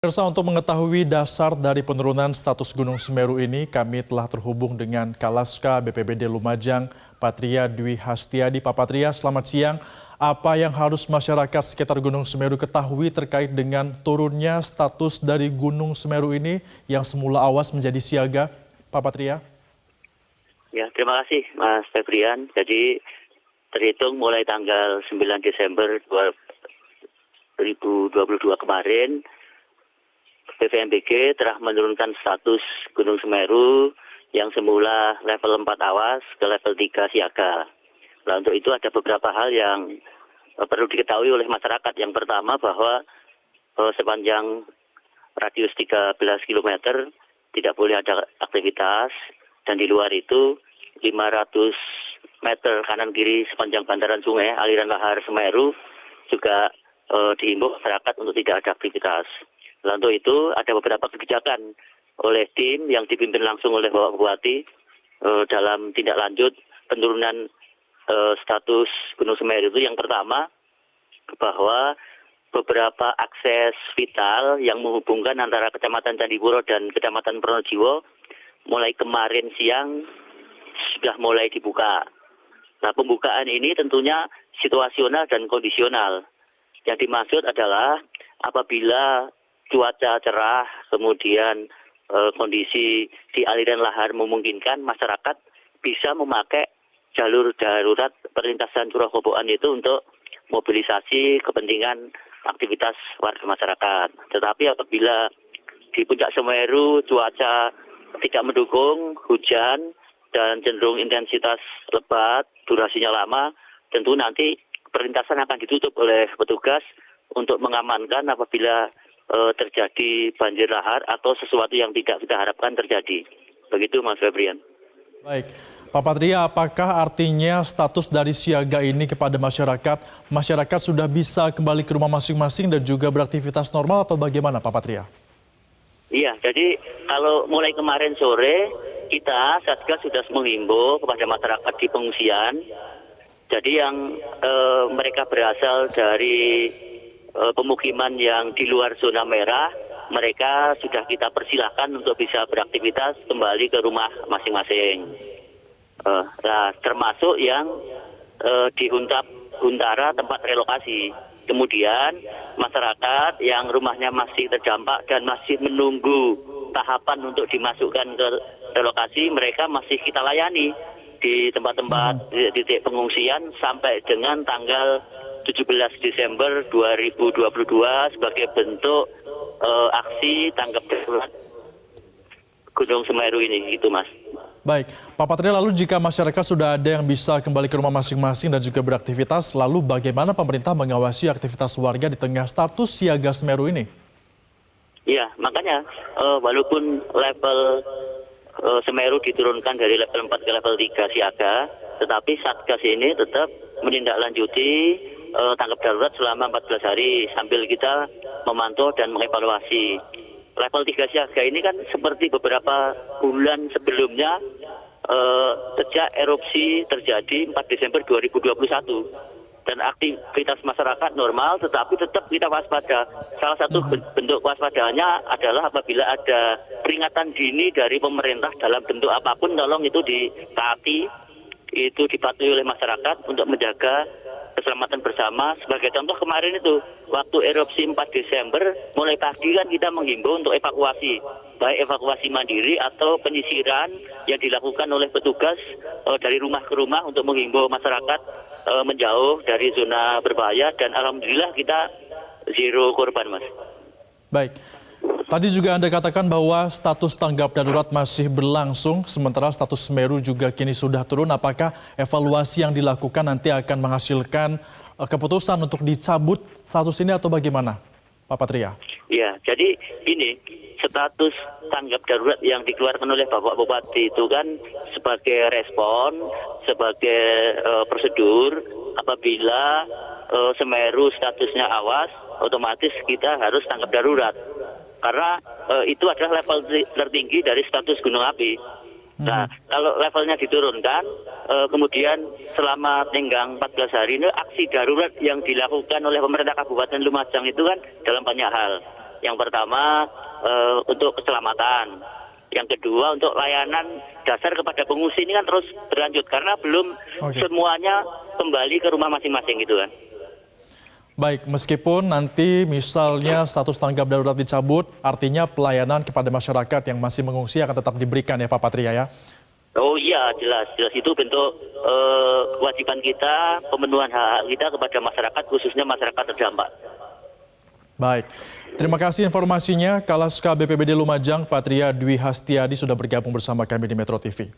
Pemirsa, untuk mengetahui dasar dari penurunan status Gunung Semeru ini, kami telah terhubung dengan Kalaska BPBD Lumajang, Patria Dwi Hastiadi. Pak Patria, selamat siang. Apa yang harus masyarakat sekitar Gunung Semeru ketahui terkait dengan turunnya status dari Gunung Semeru ini yang semula awas menjadi siaga, Pak Patria? Ya, terima kasih Mas Febrian. Jadi terhitung mulai tanggal 9 Desember 2022 kemarin, PVMBG telah menurunkan status Gunung Semeru yang semula level 4 awas ke level 3 siaga. Nah, untuk itu ada beberapa hal yang perlu diketahui oleh masyarakat. Yang pertama bahwa sepanjang radius 13 km tidak boleh ada aktivitas, dan di luar itu 500 meter kanan kiri sepanjang bantaran sungai aliran lahar Semeru juga dihimbau masyarakat untuk tidak ada aktivitas. Lalu untuk itu ada beberapa kebijakan oleh tim yang dipimpin langsung oleh Bapak Bupati dalam tindak lanjut penurunan status Gunung Semeru itu. Yang pertama, bahwa beberapa akses vital yang menghubungkan antara Kecamatan Candipuro dan Kecamatan Pronojiwo mulai kemarin siang sudah mulai dibuka. Nah, pembukaan ini tentunya situasional dan kondisional. Yang dimaksud adalah apabila cuaca cerah, kemudian kondisi di aliran lahar memungkinkan, masyarakat bisa memakai jalur darurat perlintasan Curah Koboan itu untuk mobilisasi kepentingan aktivitas warga masyarakat. Tetapi apabila di puncak Semeru cuaca tidak mendukung, hujan, dan cenderung intensitas lebat, durasinya lama, tentu nanti perlintasan akan ditutup oleh petugas untuk mengamankan apabila terjadi banjir lahar atau sesuatu yang tidak kita harapkan terjadi. Begitu Mas Febrian. Baik, Pak Patria, apakah artinya status dari siaga ini kepada masyarakat sudah bisa kembali ke rumah masing-masing dan juga beraktivitas normal atau bagaimana Pak Patria? Iya, jadi kalau mulai kemarin sore kita Satgas sudah menghimbau kepada masyarakat di pengungsian. Jadi yang mereka berasal dari pemukiman yang di luar zona merah, mereka sudah kita persilahkan untuk bisa beraktivitas kembali ke rumah masing-masing. Nah, termasuk yang di Huntara tempat relokasi. Kemudian masyarakat yang rumahnya masih terdampak dan masih menunggu tahapan untuk dimasukkan ke relokasi, mereka masih kita layani di tempat-tempat titik pengungsian sampai dengan tanggal 17 Desember 2022 sebagai bentuk aksi tanggap darurat Gunung Semeru ini, gitu Mas. Baik, Pak Patria, lalu jika masyarakat sudah ada yang bisa kembali ke rumah masing-masing dan juga beraktivitas, lalu bagaimana pemerintah mengawasi aktivitas warga di tengah status siaga Semeru ini? Iya, makanya walaupun level Semeru diturunkan dari level 4 ke level 3 siaga, tetapi Satgas ini tetap menindaklanjuti tanggap darurat selama 14 hari sambil kita memantau dan mengevaluasi. Level 3 siaga ini kan seperti beberapa bulan sebelumnya sejak erupsi terjadi 4 Desember 2021. Dan aktivitas masyarakat normal, tetapi tetap kita waspada. Salah satu bentuk waspadaannya adalah apabila ada peringatan dini dari pemerintah dalam bentuk apapun, tolong itu ditaati, itu dipatuhi oleh masyarakat untuk menjaga keselamatan bersama. Sebagai contoh kemarin itu, waktu erupsi 4 Desember, mulai pagi kan kita menghimbau untuk evakuasi. Baik evakuasi mandiri atau penyisiran yang dilakukan oleh petugas dari rumah ke rumah untuk menghimbau masyarakat menjauh dari zona berbahaya, dan alhamdulillah kita zero korban, Mas. Baik. Tadi juga Anda katakan bahwa status tanggap darurat masih berlangsung, sementara status Semeru juga kini sudah turun. Apakah evaluasi yang dilakukan nanti akan menghasilkan keputusan untuk dicabut status ini atau bagaimana, Pak Patria? Ya, jadi ini status tanggap darurat yang dikeluarkan oleh Bapak Bupati itu kan sebagai respon, sebagai prosedur apabila Semeru statusnya awas, otomatis kita harus tanggap darurat. Karena itu adalah level tertinggi dari status gunung api. Nah, kalau levelnya diturunkan, kemudian selama tenggang 14 hari ini aksi darurat yang dilakukan oleh pemerintah Kabupaten Lumajang itu kan dalam banyak hal. Yang pertama untuk keselamatan. Yang kedua untuk layanan dasar kepada pengungsi ini kan terus berlanjut karena belum semuanya kembali ke rumah masing-masing gitu kan. Baik, meskipun nanti misalnya status tanggap darurat dicabut, artinya pelayanan kepada masyarakat yang masih mengungsi akan tetap diberikan ya Pak Patria ya? Oh iya, jelas itu bentuk kewajiban kita, pemenuhan hak-hak kita kepada masyarakat, khususnya masyarakat terdampak. Baik, terima kasih informasinya. Kalaska BPBD Lumajang, Patria Dwi Hastiadi sudah bergabung bersama kami di Metro TV.